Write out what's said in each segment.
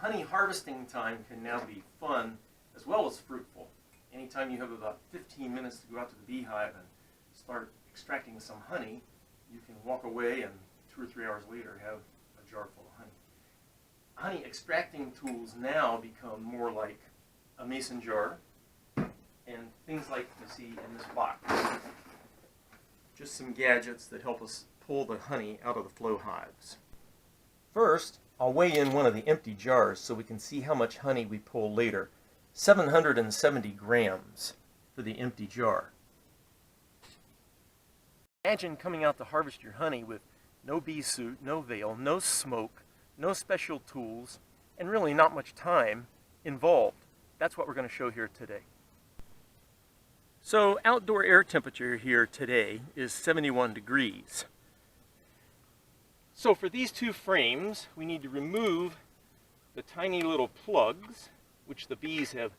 Honey harvesting time can now be fun as well as fruitful. Anytime you have about 15 minutes to go out to the beehive and start extracting some honey, you can walk away and 2 or 3 hours later have a jar full of honey. Honey extracting tools now become more like a mason jar and things like you see in this box. Just some gadgets that help us pull the honey out of the flow hives. First, I'll weigh in one of the empty jars so we can see how much honey we pull later. 770 grams for the empty jar. Imagine coming out to harvest your honey with no bee suit, no veil, no smoke, no special tools, and really not much time involved. That's what we're going to show here today. So outdoor air temperature here today is 71 degrees. So for these two frames, we need to remove the tiny little plugs, which the bees have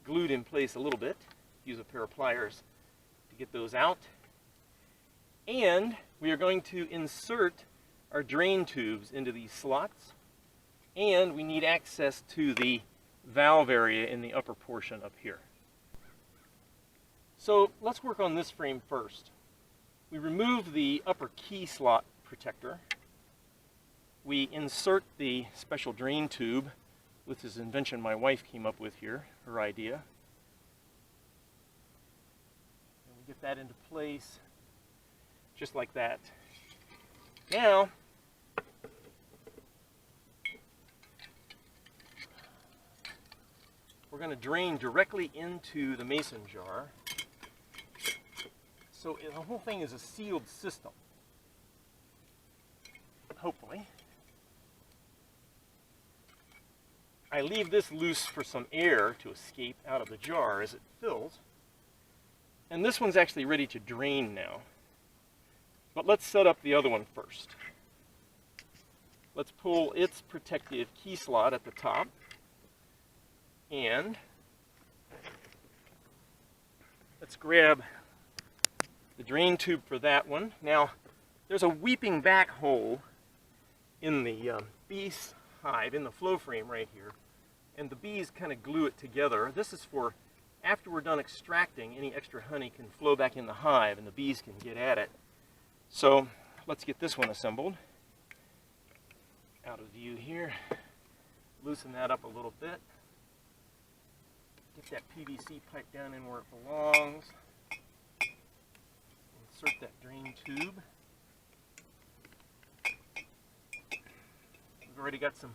glued in place a little bit. Use a pair of pliers to get those out. And we are going to insert our drain tubes into these slots. And we need access to the valve area in the upper portion up here. So let's work on this frame first. We remove the upper key slot protector. We insert the special drain tube with this invention my wife came up with here, her idea. And we get that into place just like that. Now, we're going to drain directly into the mason jar. So the whole thing is a sealed system, hopefully. I leave this loose for some air to escape out of the jar as it fills. And this one's actually ready to drain now. But let's set up the other one first. Let's pull its protective key slot at the top. And let's grab the drain tube for that one. Now, there's a weeping back hole in the bee's hive, in the flow frame right here. And the bees kind of glue it together. This is for after we're done extracting, any extra honey can flow back in the hive and the bees can get at it. So let's get this one assembled. Out of view here. Loosen that up a little bit. Get that PVC pipe down in where it belongs. Insert that drain tube. We've already got some,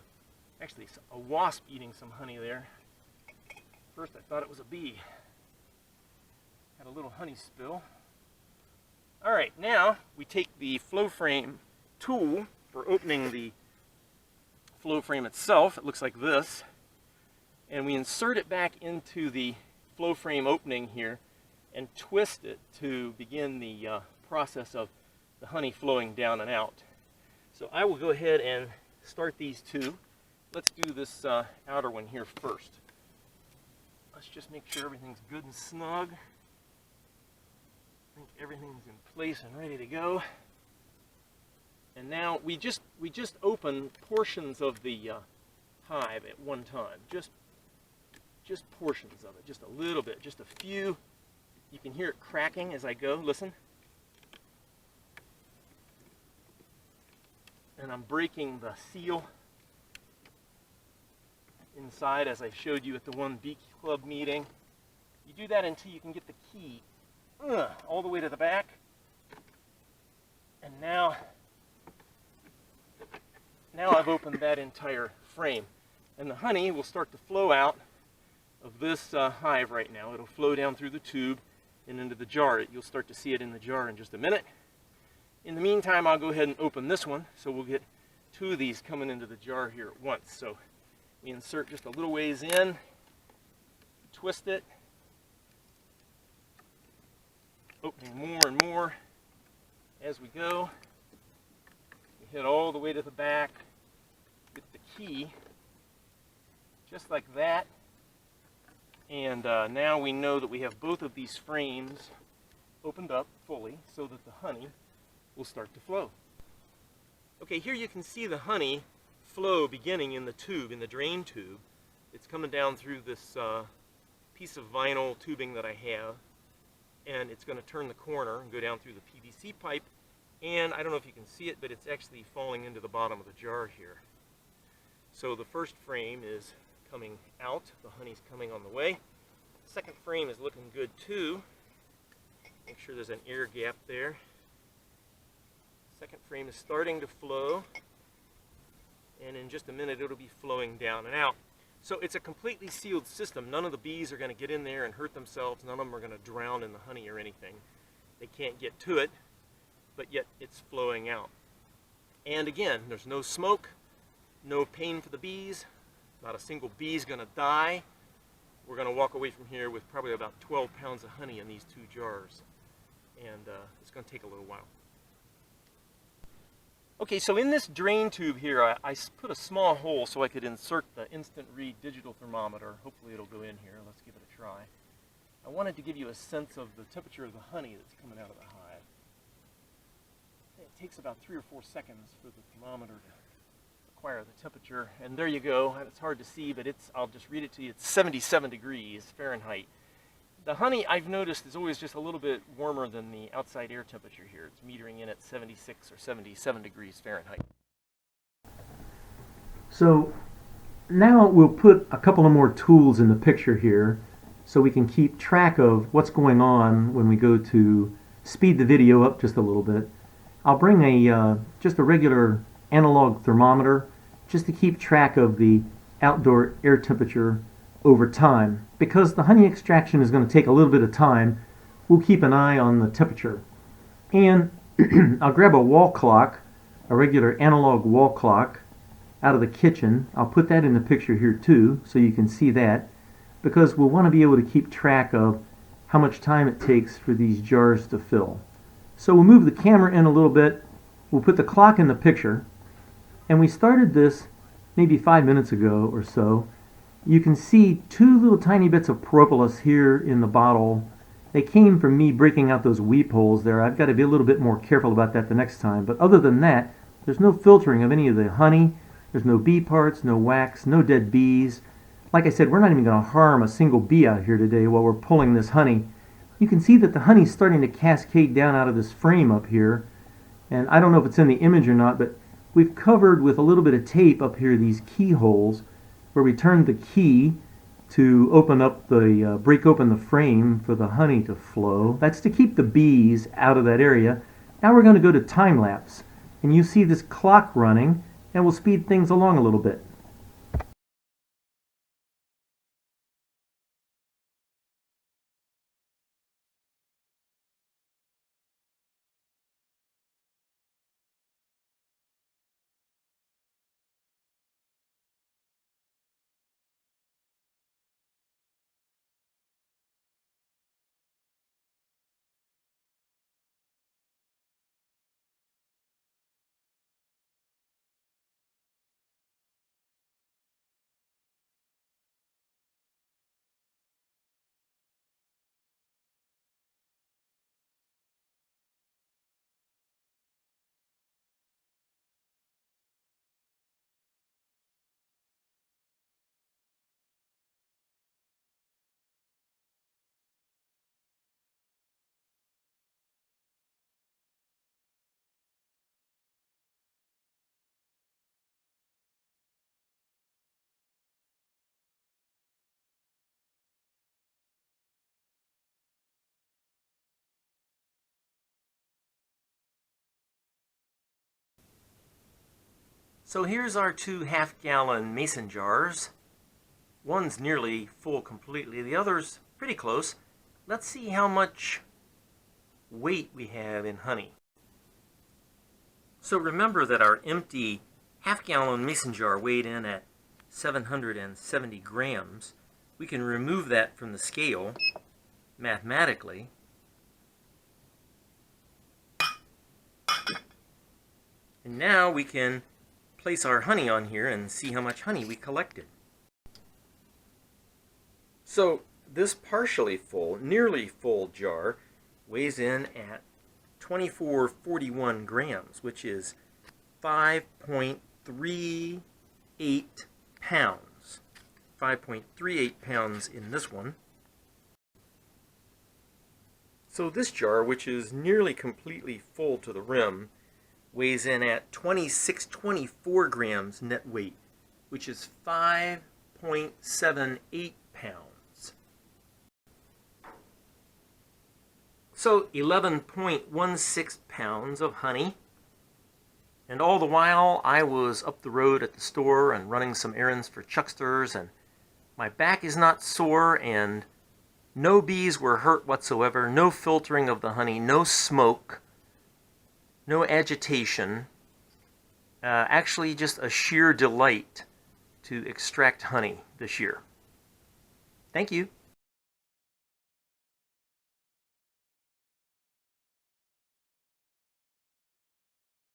actually a wasp eating some honey there. First I thought it was a bee. Had a little honey spill. Alright, now we take the flow frame tool for opening the flow frame itself. It looks like this. And we insert it back into the flow frame opening here and twist it to begin the process of the honey flowing down and out. So I will go ahead and start these two. Let's do this outer one here first. Let's just make sure everything's good and snug. I think everything's in place and ready to go. And now we just open portions of the hive at one time. Just portions of it, just a little bit, just a few. You can hear it cracking as I go. Listen. And I'm breaking the seal inside as I showed you at the one bee club meeting. You do that until you can get the key all the way to the back. And now I've opened that entire frame. And the honey will start to flow out of this hive right now. It'll flow down through the tube and into the jar. You'll start to see it in the jar in just a minute. In the meantime, I'll go ahead and open this one, so we'll get two of these coming into the jar here at once. So we insert just a little ways in, twist it, opening more and more as we go. We hit all the way to the back, get the key, just like that. And now we know that we have both of these frames opened up fully so that the honey will start to flow. Okay, here you can see the honey flow beginning in the tube, in the drain tube. It's coming down through this piece of vinyl tubing that I have, and it's going to turn the corner and go down through the PVC pipe, and I don't know if you can see it, but it's actually falling into the bottom of the jar here. So the first frame is coming out, the honey's coming on the way. Second frame is looking good too. Make sure there's an air gap there. Second frame is starting to flow, and in just a minute it'll be flowing down and out. So it's a completely sealed system. None of the bees are going to get in there and hurt themselves. None of them are going to drown in the honey or anything. They can't get to it, but yet it's flowing out. And again, there's no smoke, no pain for the bees. Not a single bee is going to die. We're going to walk away from here with probably about 12 pounds of honey in these 2 jars. And it's going to take a little while. Okay, so in this drain tube here, I put a small hole so I could insert the instant read digital thermometer. Hopefully it'll go in here. Let's give it a try. I wanted to give you a sense of the temperature of the honey that's coming out of the hive. It takes about 3 or 4 seconds for the thermometer to acquire the temperature, and there you go. It's hard to see, but I'll just read it to you. It's 77 degrees Fahrenheit. The honey, I've noticed, is always just a little bit warmer than the outside air temperature here. It's metering in at 76 or 77 degrees Fahrenheit. So now we'll put a couple of more tools in the picture here so we can keep track of what's going on when we go to speed the video up just a little bit. I'll bring just a regular analog thermometer just to keep track of the outdoor air temperature over time. Because the honey extraction is going to take a little bit of time, we'll keep an eye on the temperature. And I'll grab a wall clock, a regular analog wall clock, out of the kitchen. I'll put that in the picture here too, so you can see that, because we'll want to be able to keep track of how much time it takes for these jars to fill. So we'll move the camera in a little bit, we'll put the clock in the picture, and we started this maybe 5 minutes ago or so. You can see 2 little tiny bits of propolis here in the bottle. They came from me breaking out those weep holes there. I've got to be a little bit more careful about that the next time. But other than that, there's no filtering of any of the honey. There's no bee parts, no wax, no dead bees. Like I said, we're not even going to harm a single bee out here today while we're pulling this honey. You can see that the honey's starting to cascade down out of this frame up here. And I don't know if it's in the image or not, but we've covered with a little bit of tape up here these keyholes where we turned the key to open up the, break open the frame for the honey to flow. That's to keep the bees out of that area. Now we're going to go to time lapse, and you see this clock running, and we'll speed things along a little bit. So here's our 2 half-gallon mason jars. One's nearly full completely, the other's pretty close. Let's see how much weight we have in honey. So remember that our empty half-gallon mason jar weighed in at 770 grams. We can remove that from the scale mathematically. And now we can place our honey on here and see how much honey we collected. So this partially full, nearly full jar weighs in at 2441 grams, which is 5.3 5.38 pounds. 5.38 pounds in this one. So this jar, which is nearly completely full to the rim, weighs in at 2624 grams net weight, which is 5.78 pounds. So 11.16 pounds of honey. And all the while I was up the road at the store and running some errands for Chucksters, and my back is not sore, and no bees were hurt whatsoever, no filtering of the honey, no smoke, no agitation. Actually just a sheer delight to extract honey this year. Thank you.